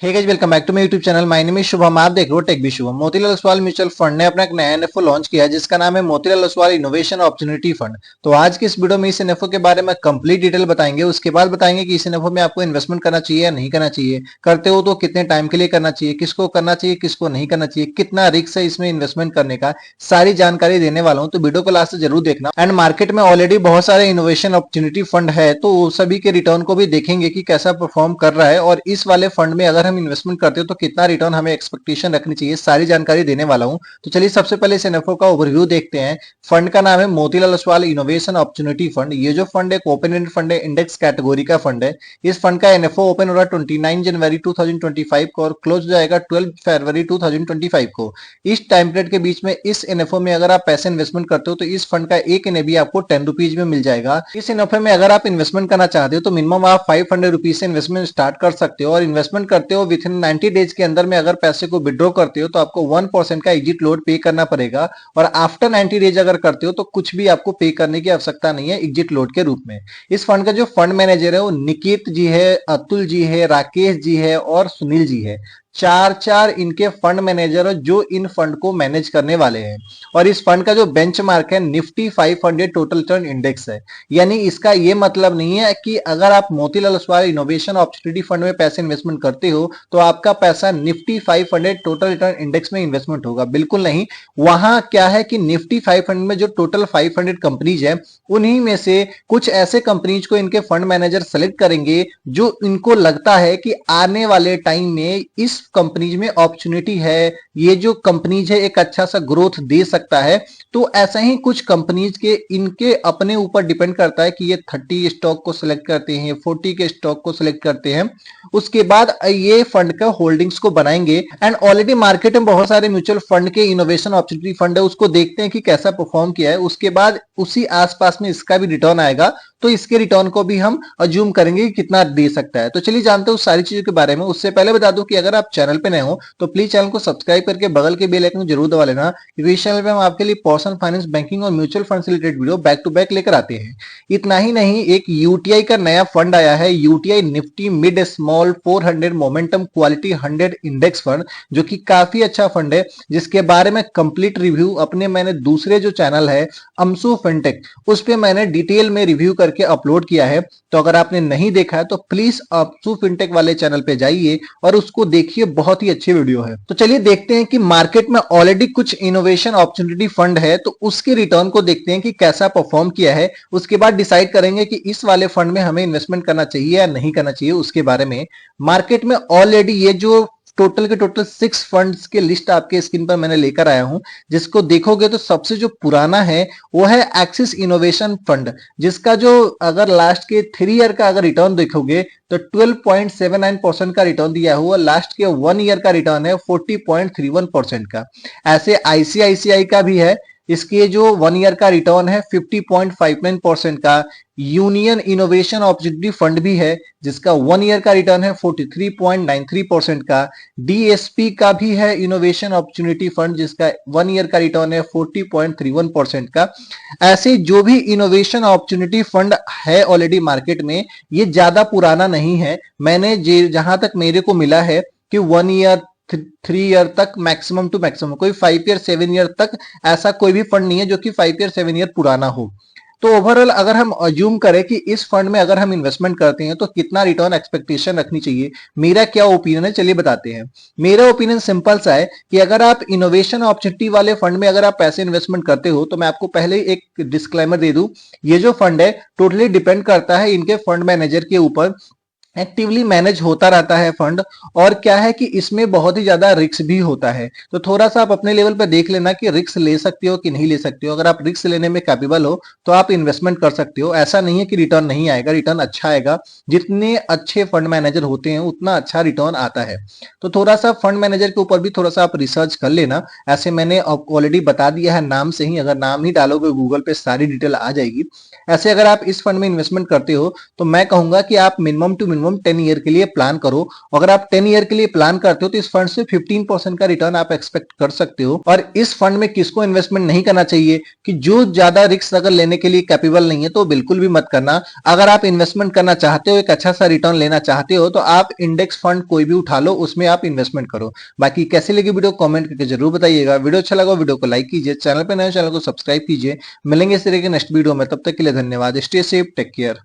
Hey guys, welcome back to my YouTube channel. My name is Shubham. आप देख रहे हो tech B Shubham. Motilal Oswal mutual fund ने अपना एक नया एनएफओ लॉन्च किया है जिसका नाम है Motilal Oswal innovation opportunity fund. तो आज की इस वीडियो में इस एनएफओ के बारे में कंप्लीट डिटेल बताएंगे। उसके बाद बताएंगे कि इस एनएफओ में आपको इन्वेस्टमेंट करना चाहिए या नहीं करना चाहिए, करते हो तो कितने टाइम के लिए करना चाहिए, किसको करना चाहिए किसको नहीं करना चाहिए, कितना रिस्क है इसमें इन्वेस्टमेंट करने का, सारी जानकारी देने वाला हूं। तो वीडियो को लास्ट से जरूर देखना। एंड मार्केट में ऑलरेडी बहुत सारे इनोवेशन अपॉर्चुनिटी फंड है तो सभी के रिटर्न को भी देखेंगे कि कैसा परफॉर्म कर रहा है, और इस वाले फंड में अगर हम इन्वेस्टमेंट करते हो तो कितना रिटर्न हमें एक्सपेक्टेशन रखनी चाहिए, सारी जानकारी देने वाला हूं। तो चलिए सबसे पहले इस एनएफओ का ओवरव्यू देखते हैं। फंड का नाम है Motilal Oswal innovation opportunity fund. ये जो फंड है ओपन एंड फंड है, इंडेक्स कैटेगरी का फंड है। इस फंड का एनएफओ ओपन हो रहा है 29 जनवरी 2025 को और क्लोज हो जाएगा 12 फरवरी 2025 को। इस टाइम पीरियड के बीच में इस एनएफओ में अगर आप पैसे इन्वेस्टमेंट करते हो तो इस फंड का एक एनएबी आपको 10 रुपीज में मिल जाएगा। इस एनएफओ में अगर आप इन्वेस्टमेंट करना चाहते हो तो मिनिमम आप 500 रुपीज से इन्वेस्टमेंट स्टार्ट कर सकते हो, और इन्वेस्टमेंट करते हो विद इन 90 डेज के अंदर में अगर पैसे को विड्रॉ करते हो तो आपको 1% का एग्जिट लोड पे करना पड़ेगा, और आफ्टर 90 डेज अगर करते हो तो कुछ भी आपको पे करने की आवश्यकता नहीं है एग्जिट लोड के रूप में। इस फंड का जो फंड मैनेजर है वो निकित जी है, अतुल जी है, राकेश जी है और सुनील जी है। चार चार इनके फंड मैनेजर जो इन फंड को मैनेज करने वाले हैं। और इस फंड का जो बेंचमार्क है निफ्टी 500 टोटल रिटर्न इंडेक्स है। यानी इसका ये मतलब नहीं है कि अगर आप Motilal Oswal innovation opportunity fund में पैसे इन्वेस्टमेंट करते हो तो आपका पैसा निफ्टी 500 टोटल रिटर्न इंडेक्स में इन्वेस्टमेंट होगा, बिल्कुल नहीं। वहां क्या है कि निफ्टी 500 में जो टोटल 500 कंपनीज है उन्हीं में से कुछ ऐसे कंपनीज को इनके फंड मैनेजर सेलेक्ट करेंगे जो इनको लगता है कि आने वाले टाइम में इस कंपनीज में अपॉर्चुनिटी है, ये जो कंपनीज है एक अच्छा सा ग्रोथ दे सकता है। तो ऐसा ही कुछ कंपनीज के इनके अपने ऊपर डिपेंड करता है कि ये 30 स्टॉक को सिलेक्ट करते हैं, 40 के स्टॉक को सिलेक्ट करते हैं, उसके बाद ये फंड का होल्डिंग्स को बनाएंगे। एंड ऑलरेडी मार्केट में बहुत सारे म्यूचुअल फंड के इनोवेशन अपॉर्चुनिटी फंड है, उसको देखते हैं कि कैसा परफॉर्म किया है, उसके बाद उसी आसपास में इसका भी रिटर्न आएगा तो इसके रिटर्न को भी हम अज्यूम करेंगे कि कितना दे सकता है। तो चलिए जानते हैं उस सारी चीजों के बारे में। उससे पहले बता दूं कि अगर आप चैनल पे नए हो तो प्लीज चैनल को सब्सक्राइब करके बगल के बेल आइकन को जरूर दबा लेना, क्योंकि इस चैनल पे हम आपके लिए पर्सनल फाइनेंस, बैंकिंग और म्यूचुअल फंड से related video back to back लेकर आते हैं। इतना ही नहीं, एक यूटीआई का नया फंड आया है, UTI Nifty mid small 400 momentum quality 100 index fund, जो कि काफी अच्छा फंड है, जिसके बारे में कंप्लीट रिव्यू अपने मैंने दूसरे जो चैनल है अमसू फिनटेक उस पे मैंने डिटेल में रिव्यू करके अपलोड किया है। तो अगर आपने नहीं देखा है तो प्लीज अमसू फिनटेक वाले चैनल पे जाइए और उसको देखिए, बहुत ही अच्छी वीडियो है। तो चलिए देखते हैं कि मार्केट में ऑलरेडी कुछ इनोवेशन अपॉर्चुनिटी फंड है तो उसके रिटर्न को देखते हैं कि कैसा परफॉर्म किया है। उसके बाद डिसाइड करेंगे कि इस वाले फंड में हमें इन्वेस्टमेंट करना चाहिए या नहीं करना चाहिए उसके बारे में। मार्केट में ऑलरेडी ये जो टोटल के टोटल 6 फंड्स के लिस्ट आपके स्क्रीन पर मैंने लेकर आया हूं, जिसको देखोगे तो सबसे जो पुराना है वो है एक्सिस इनोवेशन फंड, जिसका जो अगर लास्ट के 3 ईयर का अगर रिटर्न देखोगे तो 12.79% का रिटर्न दिया हुआ, लास्ट के 1 ईयर का रिटर्न है 40.31% का। ऐसे आईसीआईसीआई का भी है, इसके जो 1 ईयर का रिटर्न है 50.59% का। यूनियन इनोवेशन अपॉर्चुनिटी फंड भी है जिसका 1 ईयर का रिटर्न है 43.93% का। डीएसपी का भी है इनोवेशन अपॉर्चुनिटी फंड जिसका 1 ईयर का रिटर्न है 40.31% का। ऐसे जो भी इनोवेशन अपॉर्चुनिटी फंड है ऑलरेडी मार्केट में, ये ज्यादा पुराना नहीं है। मैंने जहां तक मेरे को मिला है कि 1 ईयर 3 ईयर तक मैक्सिमम टू मैक्सिमम, कोई 5 ईयर 7 ईयर तक ऐसा कोई भी फंड नहीं है जो कि 5 ईयर 7 ईयर पुराना हो। तो ओवरऑल अगर हम अज्यूम करें कि इस फंड में अगर हम इन्वेस्टमेंट करते हैं तो कितना रिटर्न एक्सपेक्टेशन रखनी चाहिए, मेरा क्या ओपिनियन है चलिए बताते हैं। मेरा ओपिनियन सिंपल सा है कि अगर आप इनोवेशन अपॉर्चुनिटी वाले फंड में अगर आप पैसे इन्वेस्टमेंट करते हो तो मैं आपको पहले एक डिस्क्लेमर दे दूं, ये जो फंड है टोटली डिपेंड करता है इनके फंड मैनेजर के ऊपर, एक्टिवली मैनेज होता रहता है फंड। और क्या है कि इसमें बहुत ही ज्यादा रिस्क भी होता है, तो थोड़ा सा आप अपने लेवल पर देख लेना कि रिस्क ले सकते हो कि नहीं ले सकते हो। अगर आप रिस्क लेने में कैपेबल हो तो आप इन्वेस्टमेंट कर सकते हो। ऐसा नहीं है कि रिटर्न नहीं आएगा, रिटर्न अच्छा आएगा। जितने अच्छे फंड मैनेजर होते हैं उतना अच्छा रिटर्न आता है। तो थोड़ा सा फंड मैनेजर के ऊपर भी थोड़ा सा आप रिसर्च कर लेना। ऐसे मैंने ऑलरेडी बता दिया है नाम से ही, अगर नाम ही डालोगे गूगल पे सारी डिटेल आ जाएगी। ऐसे अगर आप इस फंड में इन्वेस्टमेंट करते हो तो मैं कहूंगा कि आप minimum to minimum minimum 10 year के लिए प्लान करो। अगर आप 10 ईयर के लिए प्लान करते हो तो इस फंड से 15% का रिटर्न आप एक्सपेक्ट कर सकते हो। और इस फंड में किसको इन्वेस्टमेंट नहीं करना चाहिए कि जो ज्यादा रिस्क अगर लेने के लिए कैपेबल नहीं है तो बिल्कुल भी मत करना। अगर आप इन्वेस्टमेंट करना चाहते हो, एक अच्छा सा रिटर्न लेना चाहते हो, तो आप इंडेक्स फंड कोई भी उठा लो, उसमें आप इन्वेस्टमेंट करो। बाकी कैसे लगी वीडियो कमेंट करके जरूर बताइएगा। वीडियो अच्छा लगा वीडियो को लाइक कीजिए, चैनल पर नए चैनल को सब्सक्राइब कीजिए। मिलेंगे इस तरह के नेक्स्ट वीडियो में, तब तक के लिए धन्यवाद। Stay safe, take care.